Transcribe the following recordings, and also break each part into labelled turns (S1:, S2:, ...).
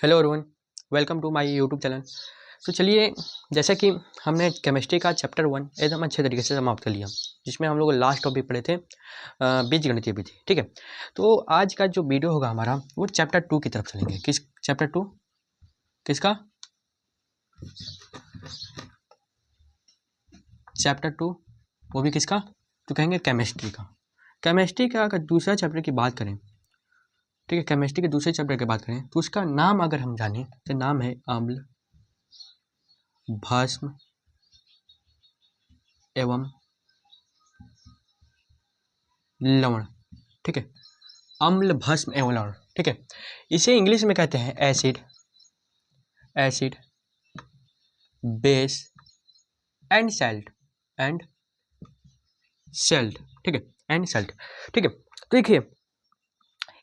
S1: Hello everyone, welcome to my YouTube channel. तो चलिए, जैसा कि हमने केमिस्ट्री का चैप्टर 1 एकदम अच्छे तरीके से समाप्त कर लिया, जिसमें हम लोग लास्ट टॉपिक पढ़े थे बीजगणितीय विधि। ठीक है, तो आज का जो वीडियो होगा हमारा वो चैप्टर 2 की तरफ चलेंगे। किस चैप्टर 2? किसका? चैप्टर 2, वो भी किसका? तो कहेंगे केमिस्ट्री का। केमिस्ट्री का अगर दूसरा चैप्टर की बात करें, ठीक है, केमिस्ट्री के दूसरे चैप्टर की बात करें तो उसका नाम अगर हम जानें तो नाम है अम्ल, भस्म एवं लवण। ठीक है, अम्ल, भस्म एवं लवण। ठीक है, इसे इंग्लिश में कहते हैं acid, acid, base and salt, and salt. ठीक है, एंड सैल्ट। ठीक है, तो देखिए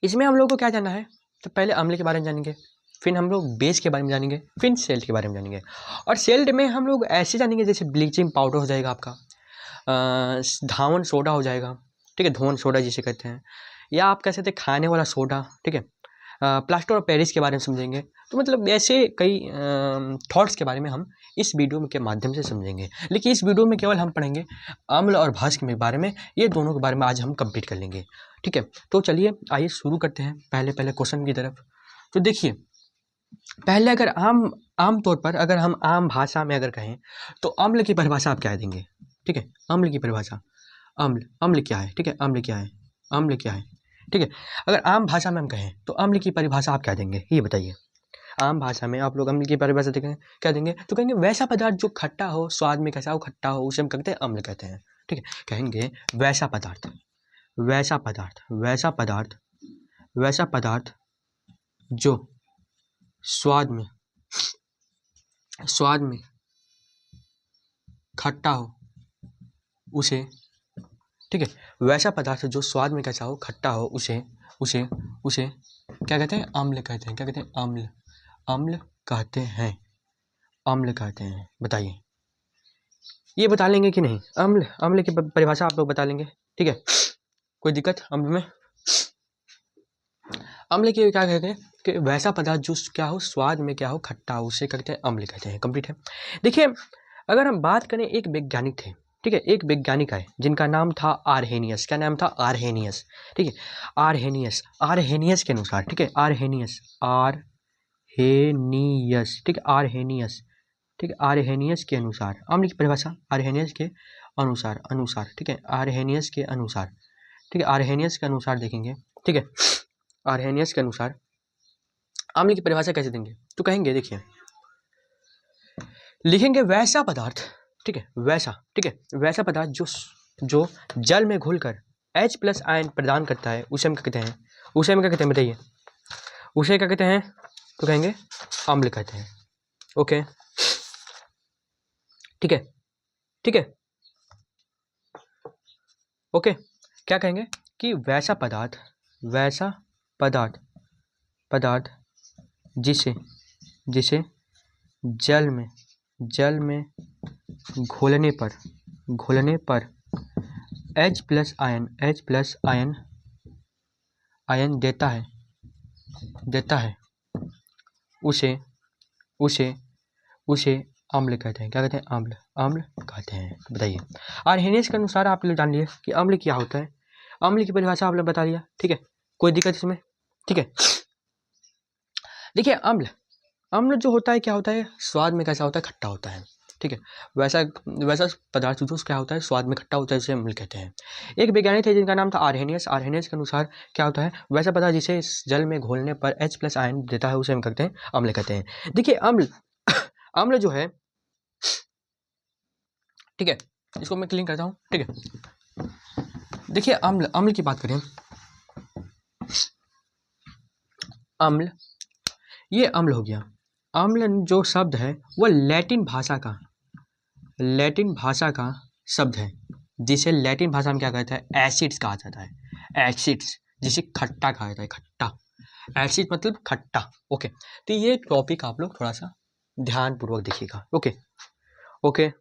S1: इसमें हम लोग को क्या जानना है, तो पहले अम्ल के बारे में जानेंगे, फिर हम लोग बेस के बारे में जानेंगे, फिर सेल्ट के बारे में जानेंगे। और सेल्ट में हम लोग ऐसे जानेंगे जैसे ब्लीचिंग पाउडर हो जाएगा आपका, धावन सोडा हो जाएगा। ठीक है, धोन सोडा जिसे कहते हैं, या आप कह सकते हैं खाने वाला सोडा। ठीक है, प्लास्टर ऑफ पेरिस के बारे में समझेंगे। तो मतलब ऐसे कई थॉट्स के बारे में हम इस वीडियो के माध्यम से समझेंगे। लेकिन इस वीडियो में केवल हम पढ़ेंगे अम्ल और भस्म के बारे में, ये दोनों के बारे में आज हम कंप्लीट कर लेंगे। ठीक है, तो चलिए आइए शुरू करते हैं पहले क्वेश्चन की तरफ। तो देखिए, पहले अगर आम तौर पर अगर हम आम भाषा में अगर कहें तो अम्ल की परिभाषा आप क्या देंगे? ठीक है, अम्ल की परिभाषा, अम्ल क्या है? ठीक है, अम्ल क्या है? अम्ल क्या है? ठीक है, अगर आम भाषा में हम कहें तो अम्ल की परिभाषा आप क्या देंगे, ये बताइए। आम भाषा में आप लोग अम्ल की परिभाषा देखें क्या देंगे? तो कहेंगे वैसा पदार्थ जो खट्टा हो, स्वाद में कैसा हो, खट्टा हो, उसे हम कहते हैं अम्ल कहते हैं। ठीक है, कहेंगे वैसा पदार्थ, वैसा पदार्थ, वैसा पदार्थ, वैसा पदार्थ जो स्वाद में खट्टा हो उसे, ठीक है, वैसा पदार्थ जो स्वाद में कैसा हो, खट्टा हो, उसे उसे उसे क्या कहते हैं? अम्ल कहते हैं। क्या कहते हैं? अम्ल, अम्ल कहते हैं, अम्ल कहते हैं। बताइए, ये बता लेंगे कि नहीं? अम्ल की परिभाषा आप लोग बता लेंगे? ठीक है, कोई दिक्कत अम्ल में? अम्ल की क्या कहते हैं कि वैसा पदार्थ जो क्या हो, स्वाद में क्या हो, खट्टा हो, उसे कहते हैं अम्ल कहते हैं। कंप्लीट है। देखिए, अगर हम बात करें, एक वैज्ञानिक थे, ठीक है, एक वैज्ञानिक आए जिनका नाम था आरहेनियस। क्या नाम था? आरहेनियस। ठीक है, आरहेनियस, आरहेनियस के अनुसार, ठीक है, आरहेनियस, आरहेनियस, ठीक है, आरहेनियस, ठीक है, आरहेनियस के अनुसार अम्ल की परिभाषा, आरहेनियस के अनुसार, अनुसार, ठीक है, आरहेनियस के अनुसार, ठीक है, आरहेनियस के अनुसार देखेंगे। ठीक है, आरहेनियस के अनुसार अम्ल की परिभाषा कैसे देंगे? तो कहेंगे, देखिए, लिखेंगे वैसा पदार्थ, ठीक है, वैसा, ठीक है, वैसा पदार्थ जो जल में घुलकर H+ आयन प्रदान करता है, उसे हम क्या कहते हैं? उसे हम क्या कहते हैं? बताइए, उसे क्या कहते हैं? तो कहेंगे अम्ल कहते हैं। ओके, ठीक है, ठीक है, ओके, क्या कहेंगे कि वैसा पदार्थ, वैसा पदार्थ, पदार्थ जिसे जिसे जल में घोलने पर H+ आयन देता है, उसे अम्ल कहते हैं। क्या कहते हैं? अम्ल कहते हैं। बताइए, आरहेनियस के अनुसार आप लोग जान लिए कि अम्ल क्या होता है, अम्ल की परिभाषा आप लोग बता दिया। ठीक है, कोई दिक्कत इसमें? ठीक है, देखिए, अम्ल जो होता है क्या होता है? स्वाद में कैसा होता है? खट्टा होता है। ठीक है, वैसा पदार्थ जो क्या होता है? स्वाद में खट्टा होता है, इसे अम्ल कहते हैं। एक वैज्ञानिक थे जिनका नाम था आरहेनियस। आरहेनियस के अनुसार क्या होता है? वैसा पदार्थ जिसे जल में घोलने पर H+ आयन देता है, उसे हम कहते हैं अम्ल कहते हैं। देखिए, अम्ल जो है, ठीक है, इसको मैं क्लीन करता हूँ। ठीक है, देखिए, अम्ल की बात करें, अम्ल, ये अम्ल हो गया। अम्ल जो शब्द है वो लैटिन भाषा का शब्द है, जिसे लैटिन भाषा में क्या कहता है? एसिड्स कहा जाता है। एसिड्स, जिसे खट्टा कहा जाता है, खट्टा। एसिड मतलब खट्टा। ओके, तो ये टॉपिक आप लोग थोड़ा सा ध्यानपूर्वक देखिएगा। ओके, ओके,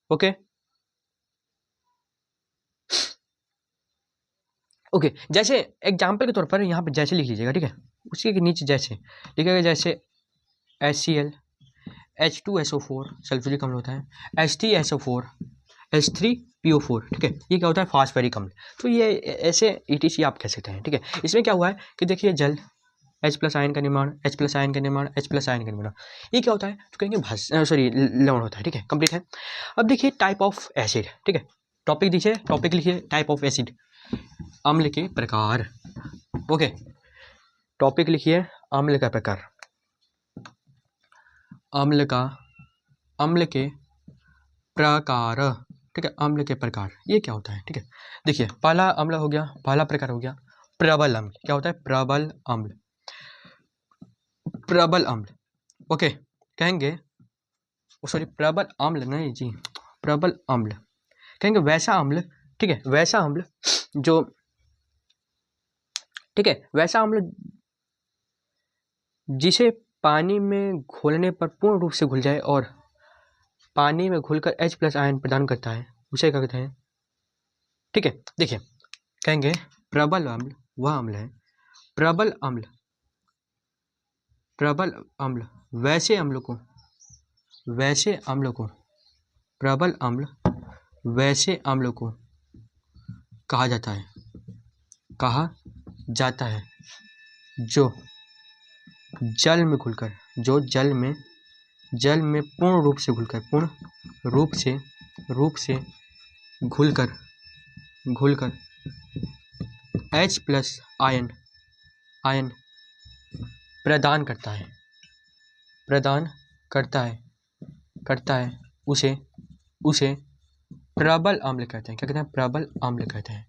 S1: ओके, ओके, जैसे एग्जाम्पल के तौर पर यहाँ पे जैसे लिख लीजिएगा। ठीक है, उसी के नीचे जैसे लिखेगा जैसे HCl, H2SO4 सल्फ्यूरिक अम्ल होता है, H3SO4, H3PO4, ठीक है, ये क्या होता है फास्फोरिक अम्ल। तो ये ऐसे ETC आप कह सकते हैं, ठीक है। इसमें क्या हुआ है कि देखिए जल H प्लस आयन का निर्माण, H प्लस आयन का निर्माण, H प्लस आयन का निर्माण, ये क्या होता है तो कहेंगे सॉरी लवण होता है, ठीक है, कंप्लीट है। अब देखिए टाइप ऑफ एसिड, ठीक है, टॉपिक दीजिए, टॉपिक लिखिए टाइप ऑफ एसिड, अम्ल के प्रकार, ओके, टॉपिक लिखिए अम्ल का प्रकार, अम्ल के प्रकार, ठीक है, अम्ल के प्रकार ये क्या होता है, ठीक है। देखिए पहला अम्ल हो गया, पहला प्रकार हो गया प्रबल अम्ल, क्या होता है प्रबल अम्ल, प्रबल अम्ल, ओके, कहेंगे सॉरी प्रबल अम्ल नहीं जी, प्रबल अम्ल कहेंगे वैसा अम्ल, ठीक है, वैसा अम्ल जो, ठीक है, वैसा अम्ल जिसे पानी में घोलने पर पूर्ण रूप से घुल जाए और पानी में घुलकर H प्लस आयन प्रदान करता है, उसे क्या कहते हैं, ठीक है। देखिए कहेंगे प्रबल अम्ल वह अम्ल है, प्रबल अम्ल, प्रबल अम्ल वैसे अम्ल को, वैसे अम्ल को, प्रबल अम्ल वैसे अम्ल को कहा जाता है, कहा जाता है जो जल में घुलकर, जो जल में पूर्ण रूप से घुलकर, पूर्ण रूप से घुलकर H प्लस आयन प्रदान करता है, उसे प्रबल अम्ल कहते हैं। क्या कहते हैं, प्रबल अम्ल कहते हैं,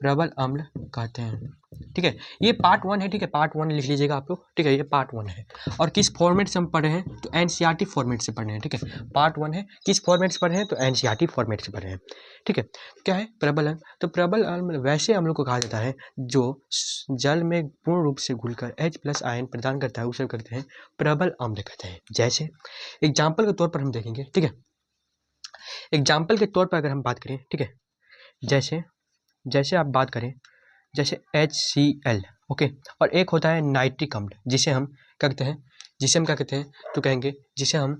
S1: प्रबल अम्ल कहते हैं, ठीक है। ये पार्ट 1 है, ठीक है, पार्ट 1 लिख लीजिएगा आप लोग, ठीक है, ये पार्ट 1 है। और किस फॉर्मेट से हम पढ़ रहे हैं तो NCERT फॉर्मेट से पढ़ रहे हैं, ठीक है, पार्ट 1 है, किस फॉर्मेट से पढ़ रहे हैं तो NCERT फॉर्मेट से पढ़ रहे हैं, ठीक है। क्या है प्रबल अम्ल, तो प्रबल अम्ल वैसे अम्लों को कहा जाता है जो जल में पूर्ण रूप से घुलकर H प्लस आयन प्रदान करता है, उसे कहते हैं प्रबल अम्ल कहते हैं। जैसे एग्जाम्पल के तौर पर हम देखेंगे, ठीक है, एग्जाम्पल के तौर पर अगर हम बात करें, ठीक है, जैसे आप बात करें जैसे HCl, ओके, और एक होता है नाइट्रिक अम्ल, जिसे हम क्या कहते हैं, तो कहेंगे जिसे हम,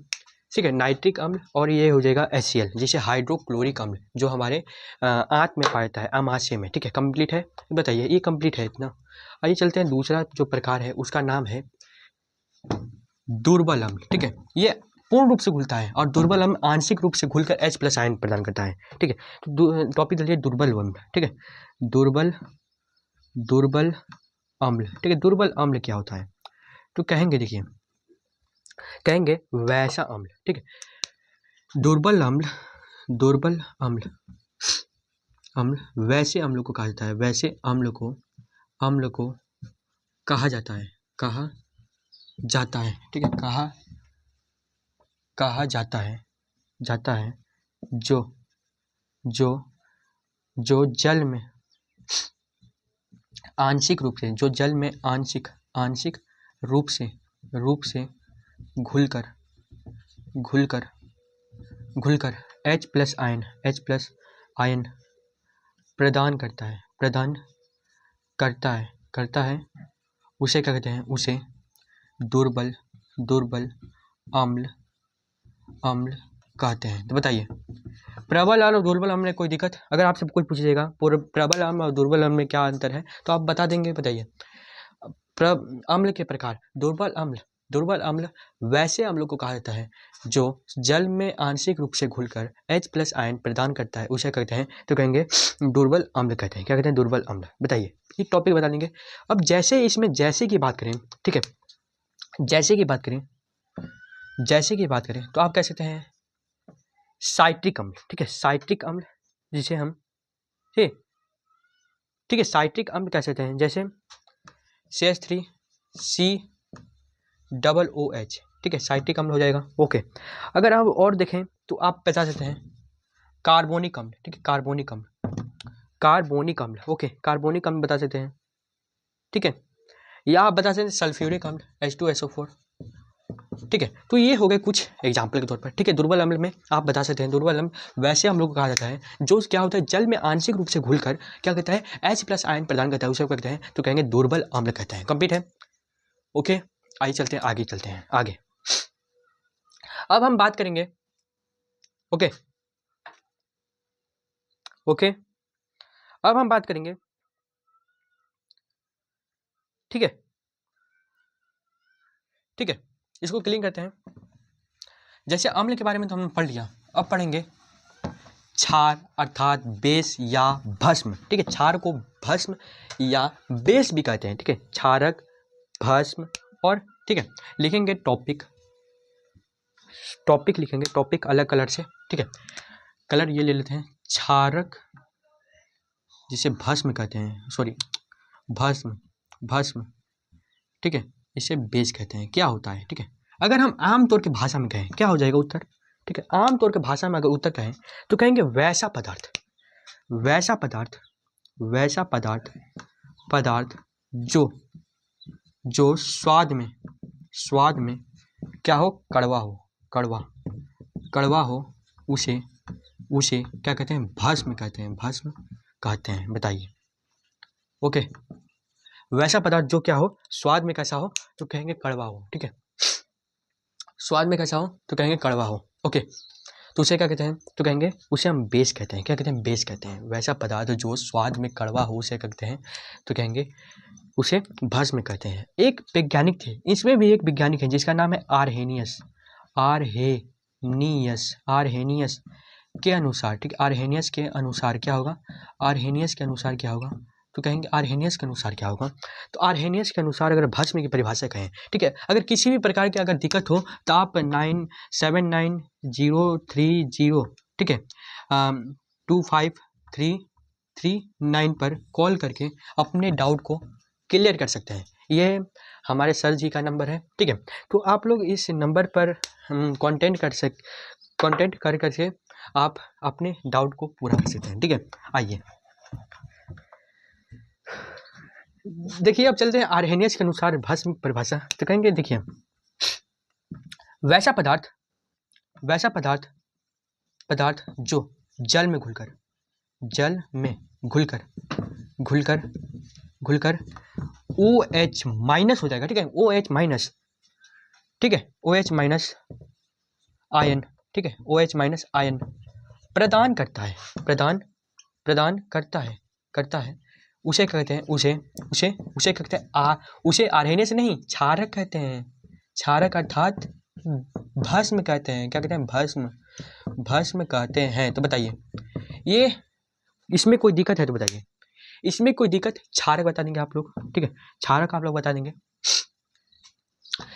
S1: ठीक है, नाइट्रिक अम्ल, और ये हो जाएगा HCl, जिसे हाइड्रोक्लोरिक अम्ल, जो हमारे आंत में पाया जाता है, अमाशय में, ठीक है, कंप्लीट है, बताइए ये कंप्लीट है इतना। आइए चलते हैं, दूसरा जो प्रकार है उसका नाम है दुर्बल अम्ल, ठीक है, ये पूर्ण रूप से घुलता है, और दुर्बल अम्ल आंशिक रूप से घुलकर H प्लस आयन प्रदान करता है, ठीक है। तो टॉपिक दीजिए दुर्बल अम्ल, ठीक है, दुर्बल अम्ल, ठीक है, दुर्बल अम्ल क्या होता है तो कहेंगे, देखिए कहेंगे वैसा अम्ल, ठीक है, दुर्बल अम्ल वैसे अम्ल को कहा जाता है, वैसे अम्ल को कहा जाता है, ठीक है, कहा जाता है जो जल में आंशिक रूप से, जो जल में आंशिक रूप से घुलकर H प्लस आयन प्रदान करता है, उसे क्या कहते हैं, उसे दुर्बल अम्ल कहते हैं। तो बताइए प्रबल अम्ल और दुर्बल अम्ल में कोई दिक्कत, अगर आपसे कोई पूछिएगा प्रबल अम्ल और दुर्बल अम्ल में क्या अंतर है तो आप बता देंगे, बताइए। अम्ल के प्रकार, दुर्बल अम्ल वैसे अम्लों को कहा जाता है जो जल में आंशिक रूप से घुलकर H प्लस आयन प्रदान करता है, उसे कहते हैं तो कहेंगे दुर्बल अम्ल कहते हैं। क्या कहते हैं, दुर्बल अम्ल, बताइए, ये टॉपिक बता देंगे। अब जैसे इसमें जैसे की बात करें, ठीक है, जैसे की बात करें तो आप कह सकते हैं साइट्रिक अम्ल, ठीक है, साइट्रिक अम्ल जिसे हम, ठीक है, साइट्रिक अम्ल कह सकते हैं, जैसे CH3COOH, ठीक है, साइट्रिक अम्ल हो जाएगा, ओके। अगर आप और देखें तो आप बता सकते हैं कार्बोनिक अम्ल, ठीक है, कार्बोनिक अम्ल, ओके, कार्बोनिक अम्ल बता सकते हैं, ठीक है, या आप बता सकते हैं सल्फ्यूरिक अम्ल H2SO4, ठीक है। तो ये हो गए कुछ एग्जाम्पल के तौर पर, ठीक है। दुर्बल अम्ल में आप बता सकते हैं, दुर्बल अम्ल वैसे अम्लों को कहा जाता है जो क्या होता है जल में आंशिक रूप से घुलकर क्या कहता है H प्लस आयन प्रदान करता है, उसे कहते हैं तो कहेंगे दुर्बल अम्ल कहते हैं, कंप्लीट है। ओके, आइए चलते हैं आगे, चलते हैं आगे। अब हम बात करेंगे, ओके ओके, अब हम बात करेंगे, ठीक है ठीक है, इसको क्लीन करते हैं। जैसे अम्ल के बारे में तो हमने पढ़ लिया, अब पढ़ेंगे क्षार अर्थात बेस या भस्म, ठीक है। क्षार को भस्म या बेस भी कहते हैं, ठीक है, क्षारक, भस्म और, ठीक है, लिखेंगे टॉपिक लिखेंगे, टॉपिक अलग कलर से, ठीक है। कलर ये ले लेते हैं, क्षारक जिसे भस्म कहते हैं, सॉरी भस्म, ठीक है, इसे बेस कहते हैं। क्या होता है, ठीक है, अगर हम आम तौर की भाषा में कहें क्या हो जाएगा उत्तर, ठीक है, आम तौर की भाषा में अगर उत्तर कहें तो कहेंगे वैसा पदार्थ जो स्वाद में क्या हो, कड़वा हो, उसे क्या कहते हैं, भस्म कहते हैं। बताइए, ओके, वैसा पदार्थ जो क्या हो, स्वाद में कैसा हो तो कहेंगे कड़वा हो, ठीक है, स्वाद में कैसा हो तो कहेंगे कड़वा हो, ओके। तो उसे क्या कहते हैं, तो कहेंगे उसे हम बेस कहते हैं। क्या कहते हैं, बेस कहते हैं। वैसा पदार्थ जो स्वाद में कड़वा हो उसे कहते हैं, तो कहेंगे उसे भस्म कहते हैं। एक वैज्ञानिक थे, इसमें भी एक वैज्ञानिक है जिसका नाम है आरहेनियस के अनुसार, ठीक है, आरहेनियस के अनुसार क्या होगा, तो कहेंगे आरहेनियस के अनुसार क्या होगा, तो आरहेनियस के अनुसार अगर भस्म की परिभाषा कहें, ठीक है, अगर किसी भी प्रकार की अगर दिक्कत हो तो आप 979030, ठीक है, 25339 पर कॉल करके अपने डाउट को क्लियर कर सकते हैं। ये हमारे सर जी का नंबर है, ठीक है, तो आप लोग इस नंबर पर कांटेक्ट करके आप अपने डाउट को पूरा कर सकते हैं, ठीक है। आइए देखिए, अब चलते हैं आरहेनियस के अनुसार भस्म परिभाषा। तो कहेंगे, देखिए, वैसा पदार्थ जो जल में घुलकर OH माइनस हो जाएगा, ठीक है, OH माइनस, ठीक है, OH माइनस आयन, ठीक है, OH माइनस आयन प्रदान करता है, उसे कहते हैं, उसे कहते हैं उसे आरहेनियस नहीं, क्षारक कहते हैं। क्षारक अर्थात भस्म कहते हैं। क्या कहते हैं, भस्म कहते हैं। तो बताइए, ये इसमें कोई दिक्कत है तो बताइए, इसमें कोई दिक्कत, क्षारक बता देंगे आप लोग, ठीक है, क्षारक आप लोग बता देंगे।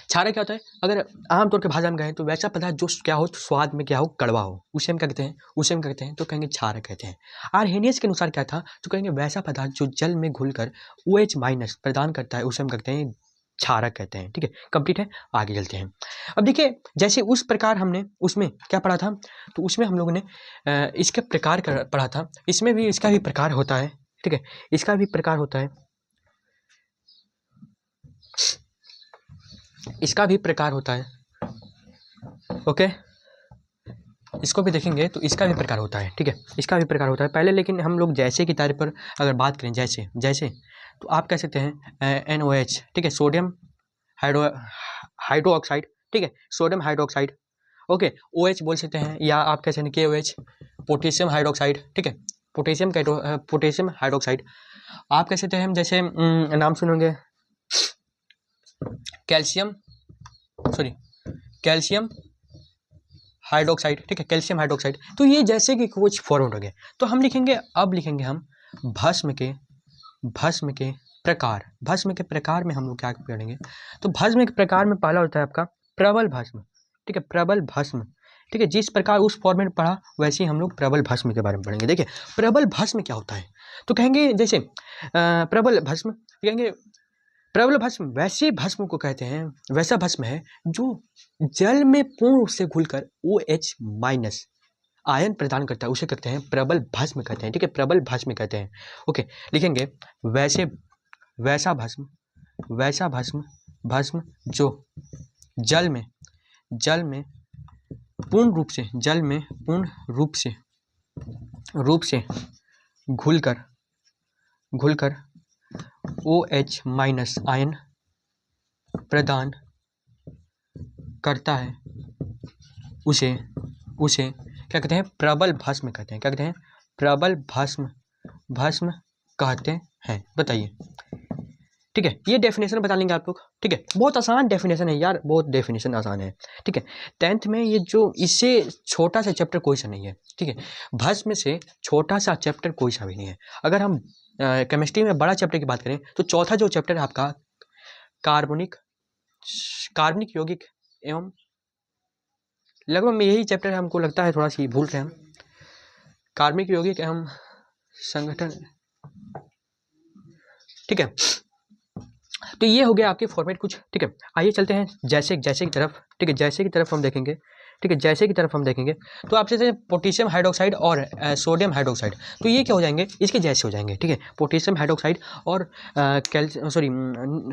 S1: क्षारक क्या होता है, अगर आमतौर के भाषा में कहें तो वैसा पदार्थ जो क्या हो, स्वाद में क्या हो, कड़वा हो, उसे हम क्या कहते हैं, तो कहेंगे क्षारक कहते हैं। आरहेनियस के अनुसार क्या था, तो कहेंगे वैसा पदार्थ जो जल में घुलकर OH माइनस प्रदान करता है उसे हम कहते हैं क्षारक कहते हैं, ठीक है। कंप्लीट है, आगे चलते हैं। अब देखिए, जैसे उस प्रकार हमने उसमें क्या पढ़ा था, तो उसमें हम लोगों ने इसके प्रकार पढ़ा था, इसमें भी इसका भी प्रकार होता है, ठीक है, इसका भी प्रकार होता है, इसका भी प्रकार होता है, ओके, इसको भी देखेंगे तो इसका भी प्रकार होता है, ठीक है, इसका भी प्रकार होता है पहले। लेकिन हम लोग जैसे की तारीफ पर अगर बात करें, जैसे तो आप कह सकते हैं NOH, ठीक है, सोडियम हाइड्रोक्साइड, ठीक है, सोडियम हाइड्रोक्साइड, ओके, OH बोल सकते हैं, या आप कह सकते हैं KOH, पोटेशियम हाइड्रोक्साइड, ठीक है, पोटेशियम हाइड्रोक्साइड। आप कह सकते हैं, जैसे नाम सुनेंगे कैल्शियम हाइड्रोक्साइड, ठीक है, कैल्शियम हाइड्रोक्साइड। तो ये जैसे कि कुछ फॉर्मेट हो गए, तो हम लिखेंगे, अब लिखेंगे हम भस्म के प्रकार में हम लोग क्या पढ़ेंगे, तो भस्म के प्रकार में पहला होता है आपका प्रबल भस्म, ठीक है, प्रबल भस्म, ठीक है, जिस प्रकार उस फॉर्मेट पढ़ा वैसे ही हम लोग प्रबल भस्म के बारे में पढ़ेंगे। देखिए, प्रबल भस्म क्या होता है, तो कहेंगे जैसे प्रबल भस्म, कहेंगे प्रबल भस्म वैसे भस्म को कहते हैं, वैसा भस्म है जो जल में पूर्ण रूप से घुलकर OH माइनस आयन प्रदान करता है, उसे कहते हैं प्रबल भस्म कहते हैं, ठीक है, प्रबल भस्म कहते हैं, ओके। लिखेंगे वैसा भस्म जो जल में पूर्ण रूप से घुलकर OH माइनस आयन प्रदान करता है उसे क्या कहते हैं, प्रबल भस्म कहते हैं। क्या कहते हैं, प्रबल भस्म कहते हैं। बताइए, ठीक है, ये डेफिनेशन बता लेंगे आप लोग। ठीक है, बहुत आसान डेफिनेशन है यार, बहुत डेफिनेशन आसान है। ठीक है, 10th में ये जो, इससे छोटा सा चैप्टर कोई सा नहीं है। ठीक है, भस्म से छोटा सा चैप्टर कोई सा भी नहीं है। अगर हम केमिस्ट्री में बड़ा चैप्टर की बात करें तो चौथा जो चैप्टर है आपका कार्बनिक यौगिक एवं, लगभग में यही चैप्टर है, हमको लगता है थोड़ा सा भूल रहे हैं हम। कार्बनिक यौगिक एवं संगठन। ठीक है, तो ये हो गया आपके फॉर्मेट कुछ। ठीक है, आइए चलते हैं जैसे की तरफ। ठीक है, जैसे की तरफ हम देखेंगे। ठीक है, जैसे की तरफ हम देखेंगे तो आपसे पोटेशियम हाइड्रोक्साइड और सोडियम हाइड्रोक्साइड, तो ये क्या हो जाएंगे, इसके जैसे हो जाएंगे। ठीक है, पोटेशियम हाइड्रोक्साइड और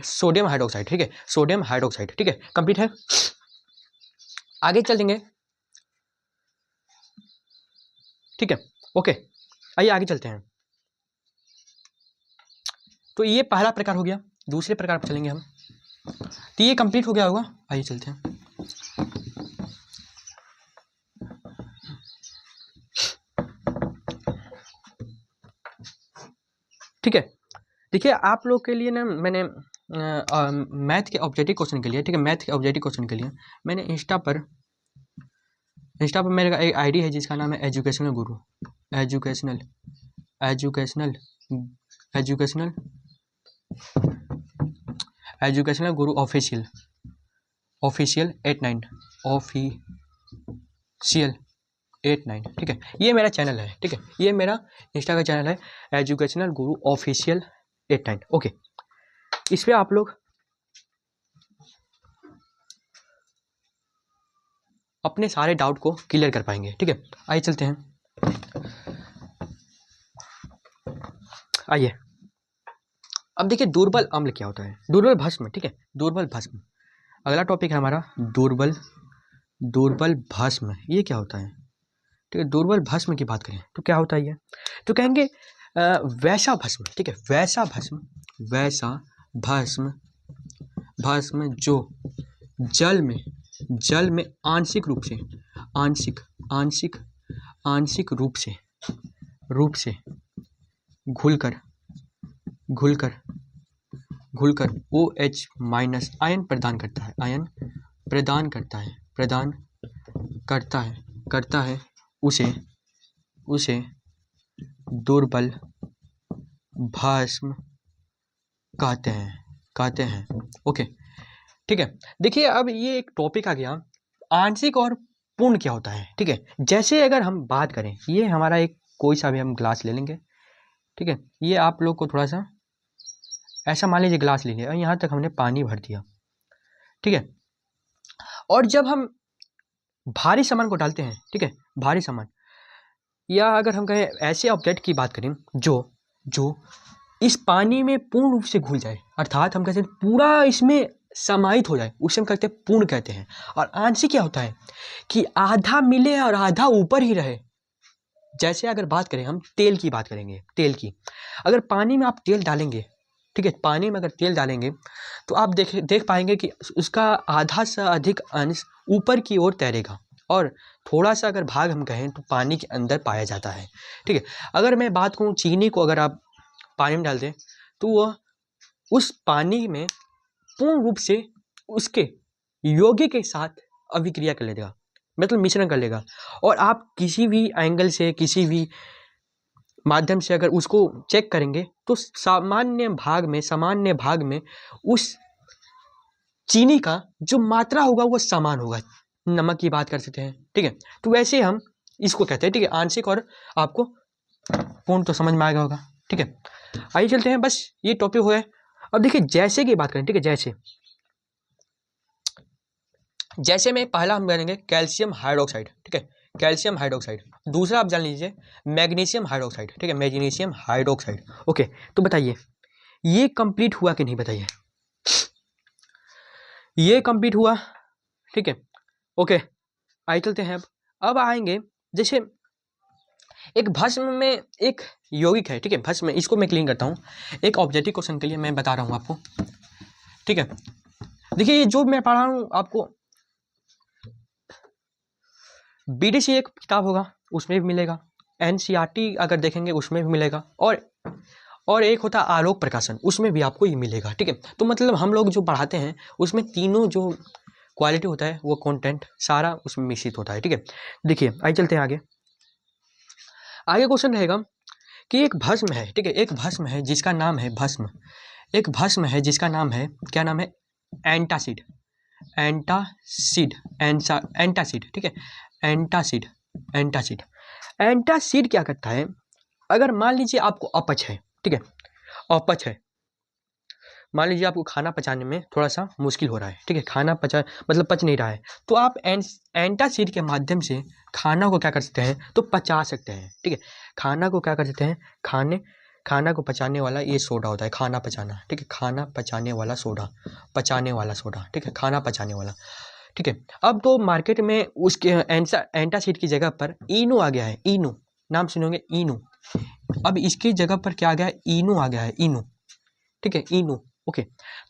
S1: सोडियम हाइड्रोक्साइड। ठीक है, सोडियम हाइड्रोक्साइड। ठीक है, कंप्लीट है। आगे चलेंगे। ठीक है, ओके, आइए आगे चलते हैं। तो ये पहला प्रकार हो गया। दूसरे प्रकार पर चलेंगे हम, तो ये कंप्लीट हो गया होगा। आइए चलते हैं। ठीक है, देखिए आप लोग के लिए ना मैंने मैथ के ऑब्जेक्टिव क्वेश्चन के लिए, ठीक है, मैथ के ऑब्जेक्टिव क्वेश्चन के लिए मैंने इंस्टा पर मेरा एक आईडी है जिसका नाम है एजुकेशनल गुरु, एजुकेशनल गुरु ऑफिशियल 89। ठीक है, ये मेरा चैनल है। ठीक है, ये मेरा इंस्टा का चैनल है एजुकेशनल गुरु ऑफिशियल 89। ओके, इस पे आप लोग अपने सारे डाउट को क्लियर कर पाएंगे। ठीक है, आइए चलते हैं। आइए, अब देखिए दुर्बल अम्ल क्या होता है, दुर्बल भस्म। ठीक है, दुर्बल भस्म अगला टॉपिक है हमारा। दुर्बल भस्म ये क्या होता है। ठीक है, दुर्बल भस्म की बात करें तो क्या होता है ये, तो कहेंगे वैसा भस्म। ठीक है, वैसा भस्म जो जल में आंशिक रूप से घुलकर OH- आयन प्रदान करता है उसे दुर्बल भस्म कहते हैं। ओके, ठीक है, देखिए अब ये एक टॉपिक आ गया, आंशिक और पूर्ण क्या होता है। ठीक है, जैसे अगर हम बात करें, ये हमारा एक कोई सा भी हम ग्लास ले लेंगे। ठीक है, ये आप लोग को थोड़ा सा ऐसा मान लीजिए ग्लास ले लिया और यहाँ तक हमने पानी भर दिया। ठीक है, और जब हम भारी सामान को डालते हैं, ठीक है, भारी सामान, या अगर हम कहें ऐसे ऑब्जेक्ट की बात करें जो इस पानी में पूर्ण रूप से घुल जाए, अर्थात हम कहते हैं पूरा इसमें समाहित हो जाए, उसे हम कहते हैं पूर्ण कहते हैं। और आंशिक क्या होता है कि आधा मिले और आधा ऊपर ही रहे। जैसे अगर बात करें हम तेल की बात करेंगे, तेल की, अगर पानी में आप तेल डालेंगे, ठीक है, पानी में अगर तेल डालेंगे तो आप देख पाएंगे कि उसका आधा से अधिक अंश ऊपर की ओर तैरेगा और थोड़ा सा अगर भाग हम कहें तो पानी के अंदर पाया जाता है। ठीक है, अगर मैं बात करूँ चीनी को अगर आप पानी में डाल दें तो वह उस पानी में पूर्ण रूप से उसके यौगिक के साथ अभिक्रिया कर लेगा, मतलब मिश्रण कर लेगा। और आप किसी भी एंगल से, किसी भी माध्यम से अगर उसको चेक करेंगे तो सामान्य भाग में उस चीनी का जो मात्रा होगा वो समान होगा। नमक की बात कर सकते हैं। ठीक है, तो वैसे हम इसको कहते हैं। ठीक है, आंशिक और आपको पूर्ण तो समझ में आएगा होगा। ठीक है, आइए चलते हैं, बस ये टॉपिक हुआ है। अब देखिए जैसे की बात करें, ठीक है, जैसे में पहला हम करेंगे कैल्शियम हाइड्रोक्साइड। ठीक है, कैल्शियम हाइड्रोक्साइड। दूसरा आप जान लीजिए मैग्नीशियम हाइड्रोक्साइड। ठीक है, मैग्नीशियम हाइड्रोक्साइड। ओके, तो बताइए ये कंप्लीट हुआ कि नहीं, बताइए ये कंप्लीट हुआ। ठीक है, ओके, आइए चलते हैं। अब आएंगे, जैसे एक भस्म में एक यौगिक है। ठीक है, भस्म, इसको मैं क्लीन करता हूँ। एक ऑब्जेक्टिव क्वेश्चन के लिए मैं बता रहा हूँ आपको। ठीक है, देखिए ये जो मैं पढ़ा हूँ आपको BDC एक किताब होगा उसमें भी मिलेगा, NCERT अगर देखेंगे उसमें भी मिलेगा, और एक होता है आलोक प्रकाशन, उसमें भी आपको ये मिलेगा। ठीक है, तो मतलब हम लोग जो पढ़ाते हैं उसमें तीनों जो क्वालिटी होता है वो कंटेंट सारा उसमें मिश्रित होता है। ठीक है, देखिए आइए चलते हैं आगे। आगे क्वेश्चन रहेगा कि एक भस्म है, ठीक है, एक भस्म है जिसका नाम है भस्म, एक भस्म है जिसका नाम है, क्या नाम है, एंटासिड, एंटासिड, एंटासिड, ठीक है, एंटासिड, एंटासिड। एंटासिड क्या करता है, अगर मान लीजिए आपको अपच है, ठीक है, अपच है, मान लीजिए आपको खाना पचाने में थोड़ा सा मुश्किल हो रहा है, ठीक है, खाना पचा मतलब पच नहीं रहा है, तो आप एंटासिड के माध्यम से खाना को क्या कर सकते हैं, तो पचा सकते हैं। ठीक है, खाना को क्या कर सकते हैं, खाना को पचाने वाला ये सोडा होता है, खाना पचाना, ठीक है, खाना पचाने वाला सोडा, पचाने वाला सोडा, ठीक है, खाना पचाने वाला। ठीक है, अब तो मार्केट में उसके एंटासिड की जगह पर इनो आ गया है, इनो नाम सुनोगे, इनो। अब इसकी जगह पर क्या आ गया है, इनो आ गया है, इनो। ठीक है, इनो। ओके,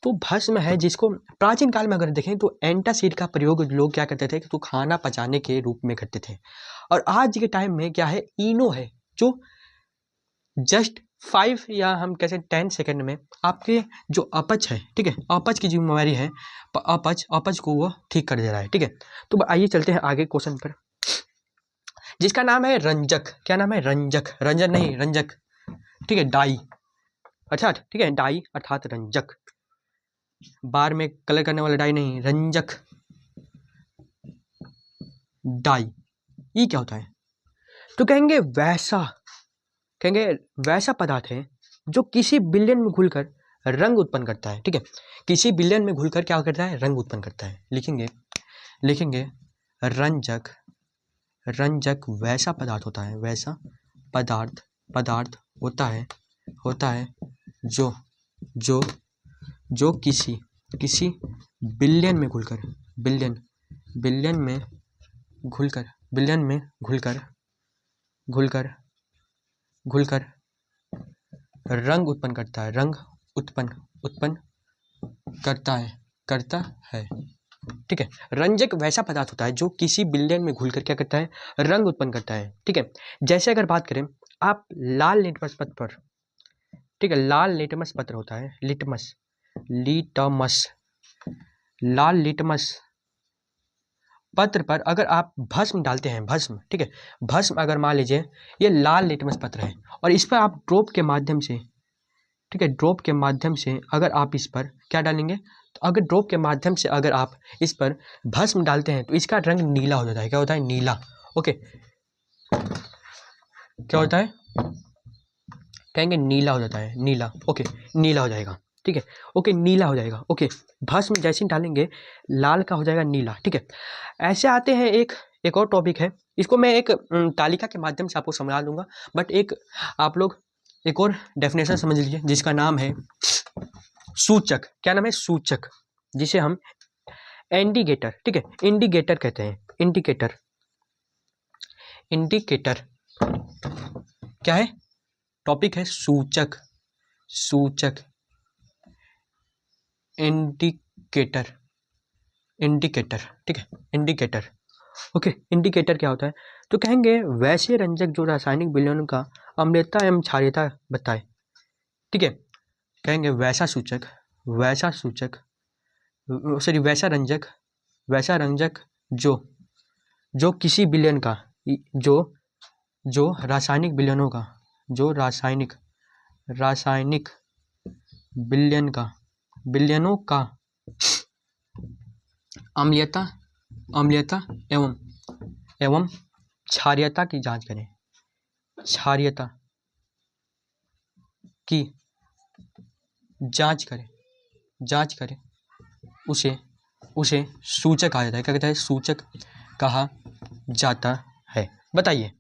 S1: तो भस्म है जिसको प्राचीन काल में अगर देखें तो एंटासिड का प्रयोग लोग क्या करते थे कि तो खाना पचाने के रूप में करते थे, और आज के टाइम में क्या है, इनो है, जो जस्ट 5 या हम कैसे 10 सेकेंड में आपके जो अपच है, ठीक है, अपच की जो बीमारी है, अपच को वो ठीक कर दे रहा है। ठीक है, तो आइए चलते हैं आगे क्वेश्चन पर, जिसका नाम है रंजक। क्या नाम है, रंजक, रंजन नहीं, रंजक। ठीक है, डाई अर्थात, ठीक है, डाई अर्थात रंजक, बार में कलर करने वाला डाई नहीं, रंजक, डाई। ये क्या होता है, तो कहेंगे वैसा पदार्थ है जो किसी विलयन में घुलकर रंग उत्पन्न करता है। ठीक है, किसी विलयन में घुलकर क्या करता है, रंग उत्पन्न करता है। लिखेंगे रंजक, रंजक वैसा पदार्थ होता है, वैसा पदार्थ होता है जो किसी विलयन में घुलकर रंग उत्पन्न करता है, रंग उत्पन्न करता है। ठीक है, रंजक वैसा पदार्थ होता है जो किसी विलयन में घुलकर क्या करता है, रंग उत्पन्न करता है। ठीक है, जैसे अगर बात करें आप लाल लिटमस पत्र पर, ठीक है, लाल लिटमस पत्र होता है, लाल लिटमस पत्र पर अगर आप भस्म डालते हैं, भस्म, ठीक है, भस्म अगर मान लीजिए ये लाल लिटमस पत्र है और इस पर आप ड्रॉप के माध्यम से, ठीक है, ड्रॉप के माध्यम से अगर आप इस पर क्या डालेंगे, तो अगर ड्रॉप के माध्यम से अगर आप इस पर भस्म डालते हैं तो इसका रंग नीला हो जाता है। क्या होता है, नीला। ओके, क्या होता है, कहेंगे नीला हो जाता है, नीला। ओके, नीला हो जाएगा। ठीक है, ओके, नीला हो जाएगा। ओके, भस्म जैसे डालेंगे लाल का हो जाएगा नीला। ठीक है, ऐसे आते हैं एक और टॉपिक है, इसको मैं एक तालिका के माध्यम से आपको समझा दूंगा, बट एक आप लोग एक और डेफिनेशन समझ लीजिए जिसका नाम है सूचक। क्या नाम है, सूचक, जिसे हम इंडिकेटर, ठीक है, इंडिकेटर कहते हैं, इंडिकेटर। इंडिकेटर क्या है, टॉपिक है सूचक, सूचक, इंडिकेटर, इंडिकेटर। ठीक है, इंडिकेटर। ओके, इंडिकेटर क्या होता है, तो कहेंगे वैसे रंजक जो रासायनिक विलयन का अम्लता एवं क्षारीयता बताए। ठीक है, कहेंगे वैसा सूचक, सॉरी वैसा रंजक जो किसी विलयन का, जो रासायनिक विलयनों का, जो रासायनिक विलयनों का अम्लीयता एवं क्षारीयता की जांच करें, क्षारीयता की जांच करें, उसे सूचक कहा जाता है। क्या कहता है, सूचक कहा जाता है। बताइए,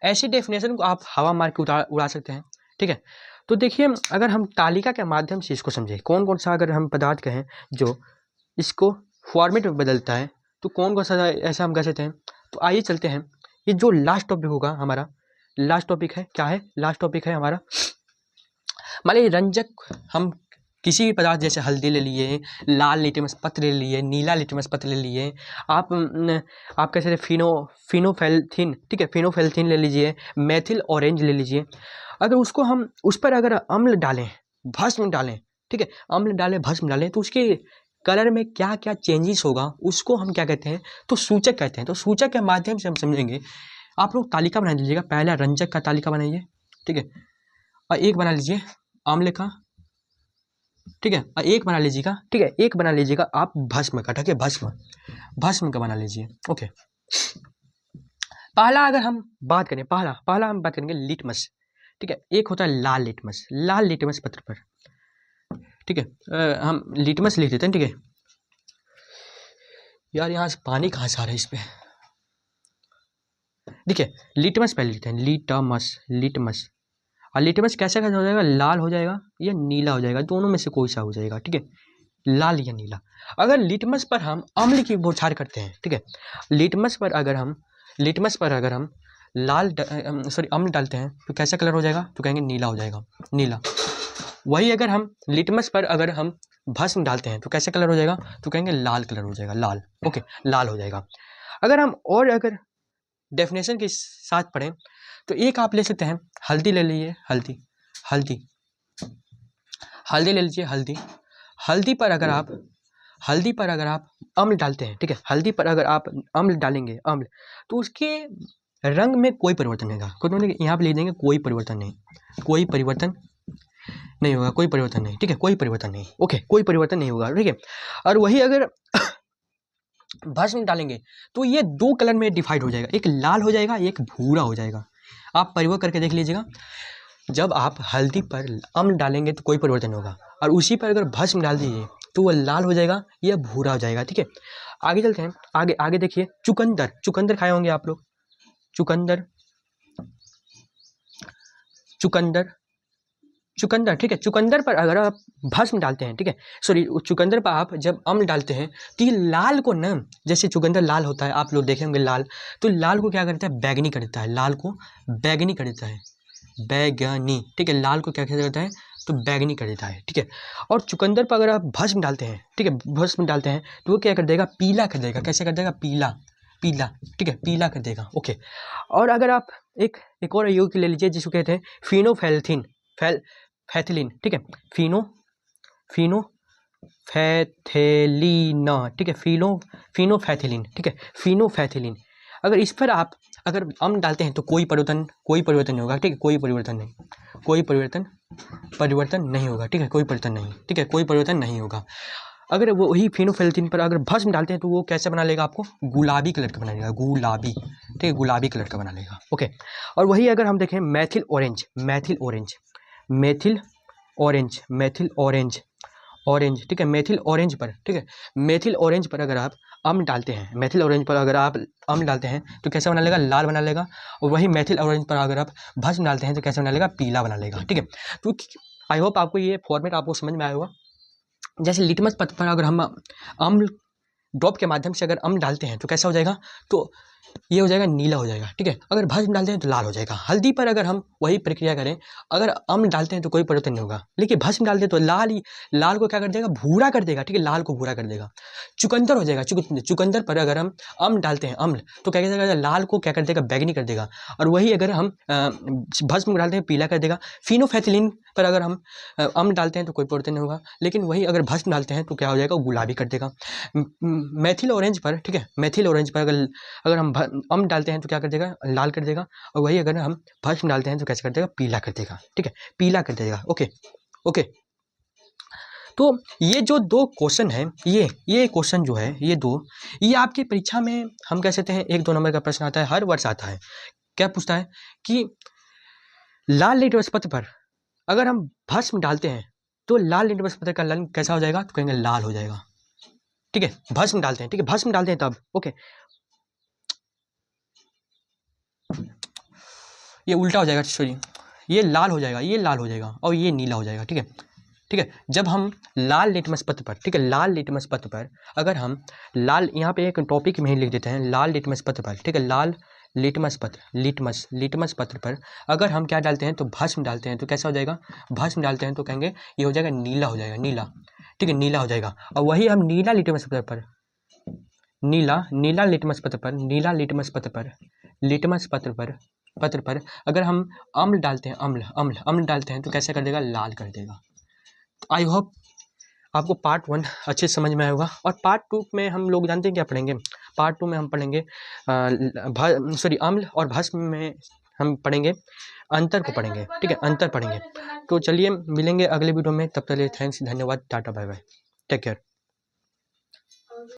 S1: ऐसी डेफिनेशन को आप हवा मार के उड़ा सकते हैं। ठीक है, तो देखिए अगर हम तालिका के माध्यम से इसको समझें, कौन कौन सा अगर हम पदार्थ कहें जो इसको फॉर्मेट में बदलता है, तो कौन कौन सा ऐसा हम कह सकते हैं। तो आइए चलते हैं, ये जो लास्ट टॉपिक होगा हमारा, लास्ट टॉपिक है, क्या है, लास्ट टॉपिक है हमारा, मान लीजिए रंजक हम किसी भी पदार्थ जैसे हल्दी ले लिए, लाल लिटमस पत्र ले लिए, नीला लिटमस पत्र ले लिए, आप कह सकते फिनोफेल्थिन, ठीक है, फिनोफेल्थिन ले लीजिए, मेथिल ऑरेंज ले लीजिए। अगर उसको हम उस पर अगर अम्ल डालें, भस्म डालें, ठीक है, अम्ल डालें, भस्म डालें, तो उसके कलर में क्या क्या चेंजेस होगा उसको हम क्या कहते हैं, तो सूचक कहते हैं। तो सूचक के माध्यम से हम समझेंगे। आप लोग तालिका बना लीजिएगा, पहला रंजक का तालिका बनाइए, ठीक है, और एक बना लीजिए अम्ल का, ठीक है, और एक बना लीजिएगा, ठीक है, एक बना लीजिएगा आप भस्म का, ठीक है, भस्म का बना लीजिए। ओके, पहला अगर हम बात करें, पहला हम बात करेंगे लिटमस, ठीक है, एक होता है लाल लिटमस पत्र पर, ठीक है, हम लिटमस लिख देते हैं, ठीक है। यार यहाँ से पानी कहाँ से आ रहा है इस पे, देखिए लिटमस पहले लिखते हैं, लिटमस, और लिटमस कैसे कैसे हो जाएगा, लाल हो जाएगा या नीला हो जाएगा, दोनों में से कोई सा हो जाएगा, ठीक है, लाल या नीला। अगर लिटमस पर हम अम्ल की बौछार करते हैं, ठीक है, लिटमस पर अगर हम अम्ल डालते हैं तो कैसा कलर हो जाएगा, तो कहेंगे नीला हो जाएगा, नीला। वही अगर हम लिटमस पर अगर हम भस्म डालते हैं तो कैसा कलर हो जाएगा, तो कहेंगे लाल कलर हो जाएगा, लाल। ओके, लाल हो जाएगा। अगर डेफिनेशन के साथ पढ़ें तो एक आप ले सकते हैं, हल्दी ले लीजिए, हल्दी ले लीजिए, हल्दी पर अगर आप अम्ल डालते हैं, ठीक है, हल्दी पर अगर आप अम्ल डालेंगे, तो उसके रंग में कोई परिवर्तन नहीं होगा। यहाँ पे लिख देंगे कोई परिवर्तन नहीं होगा, ठीक है, कोई परिवर्तन नहीं, ओके, कोई परिवर्तन नहीं होगा, ठीक है। और वही अगर भस्म डालेंगे तो ये दो कलर में डिवाइड हो जाएगा, एक लाल हो जाएगा, एक भूरा हो जाएगा। आप प्रयोग करके देख लीजिएगा, जब आप हल्दी पर अम्ल डालेंगे तो कोई परिवर्तन नहीं होगा, और उसी पर अगर भस्म डाल दीजिए तो वह लाल हो जाएगा या भूरा हो जाएगा, ठीक है। आगे चलते हैं, आगे देखिए, चुकंदर खाए होंगे आप लोग, चुकंदर, ठीक है, चुकंदर पर अगर आप भस्म डालते हैं, ठीक है, सॉरी, चुकंदर पर आप जब अम्ल डालते हैं तो ये लाल को न, जैसे चुकंदर लाल होता है, आप लोग देखे होंगे लाल, तो लाल को क्या करता है, बैगनी कर देता है, लाल को बैगनी कर देता है, बैगनी, ठीक है, लाल को क्या करता है, तो बैगनी कर देता है, ठीक है। और चुकंदर पर अगर आप भस्म डालते हैं, ठीक है, भस्म डालते हैं तो वो क्या कर देगा, पीला कर देगा, कैसे कर देगा, पीला, ठीक है, पीला कर देगा, ओके। और अगर आप एक और यौगिक ले लीजिए जिसको कहते हैं फिनोफैथिलीन, ठीक है, फिनोफैथिलीन, ठीक है, फिनोफैथिलीन, ठीक है, फिनोफैथिलीन। अगर इस पर आप अगर अम्ल डालते हैं तो कोई परिवर्तन नहीं होगा, ठीक है, कोई परिवर्तन नहीं होगा, ठीक है, कोई परिवर्तन नहीं होगा। अगर वो वही फिनोफैथिलीन पर अगर भस्म डालते हैं तो वो कैसे बना लेगा, आपको गुलाबी कलर का बना लेगा, गुलाबी, ठीक है, गुलाबी कलर का बना लेगा, ओके। और वही अगर हम देखें मेथिल ऑरेंज, ठीक है, मेथिल ऑरेंज पर, ठीक है, मेथिल ऑरेंज पर अगर आप अम्ल डालते हैं, तो कैसा बना लेगा, लाल बना लेगा। और वही मेथिल ऑरेंज पर अगर आप भस्म डालते हैं तो कैसा बना लेगा, पीला बना लेगा, ठीक है। तो आई होप आपको ये फॉर्मेट आपको समझ में आया होगा। जैसे लिटमस पत्र पर अगर हम अम्ल ड्रॉप के माध्यम से अगर अम्ल डालते हैं तो कैसा हो जाएगा, तो ये हो जाएगा, नीला हो जाएगा, ठीक है। अगर भस्म डालते हैं तो लाल हो जाएगा। हल्दी पर अगर हम वही प्रक्रिया करें, अगर अम्ल डालते हैं तो कोई परिवर्तन नहीं होगा, लेकिन भस्म डालते हैं तो लाल को क्या कर देगा, भूरा कर देगा, ठीक है, लाल को भूरा कर देगा। चुकंदर हो जाएगा, चुकंदर पर अगर हम अम्ल डालते हैं, तो क्या करेगा, लाल को क्या कर देगा, बैगनी कर देगा। और वही अगर हम भस्म डालते हैं, पीला कर देगा। फिनोफैथिलीन पर अगर हम अम्ल डालते हैं तो कोई परिवर्तन नहीं होगा, लेकिन वही अगर भस्म डालते हैं तो क्या हो जाएगा, गुलाबी कर देगा। मेथिल ऑरेंज पर, ठीक है, मेथिल ऑरेंज पर अगर हम अम्ल डालते हैं तो क्या कर देगा, लाल कर देगा। और वही अगर हम भस्म डालते हैं तो कैसे कर देगा, पीला कर देगा, ठीक है, पीला कर देगा, ओके। तो ये जो दो क्वेश्चन है, ये क्वेश्चन जो है, ये आपकी परीक्षा में हम कह सकते हैं 1-2 नंबर का प्रश्न आता है, हर वर्ष आता है। क्या पूछता है कि लाल लिटमस पत्र पर अगर हम भस्म डालते हैं तो लाल लिटमस पत्र का रंग कैसा हो जाएगा, तो कहेंगे लाल हो जाएगा, ठीक है, भस्म डालते हैं, ठीक है, भस्म डालते हैं तब, ओके। ये उल्टा हो जाएगा, सॉरी, ये लाल हो जाएगा और ये नीला हो जाएगा, ठीक है। जब हम लाल लिटमस पत्र पर, ठीक है, लाल लिटमस पत्र पर अगर हम यहाँ पे एक टॉपिक में ही लिख देते हैं, लाल लिटमस पत्र पर, ठीक है, लाल लिटमस पत्र पर अगर हम क्या डालते हैं तो भस्म डालते हैं तो कैसा हो जाएगा, भस्म डालते हैं तो कहेंगे ये हो जाएगा नीला हो जाएगा, नीला, ठीक है, नीला हो जाएगा। और वही हम नीला लिटमस पत्र पर, नीला लिटमस पत्र पर, नीला लिटमस पत्र पर अगर हम अम्ल डालते हैं, अम्ल डालते हैं तो कैसे कर देगा, लाल कर देगा। आई होप आपको पार्ट 1 अच्छे समझ में आएगा। और पार्ट 2 में हम लोग जानते हैं क्या पढ़ेंगे, पार्ट 2 में हम पढ़ेंगे अम्ल और भस्म में हम पढ़ेंगे अंतर को पढ़ेंगे, ठीक है, अंतर पढ़ेंगे। तो चलिए मिलेंगे अगले वीडियो में, तब तक के लिए थैंक्स, धन्यवाद, tata bye bye, take care.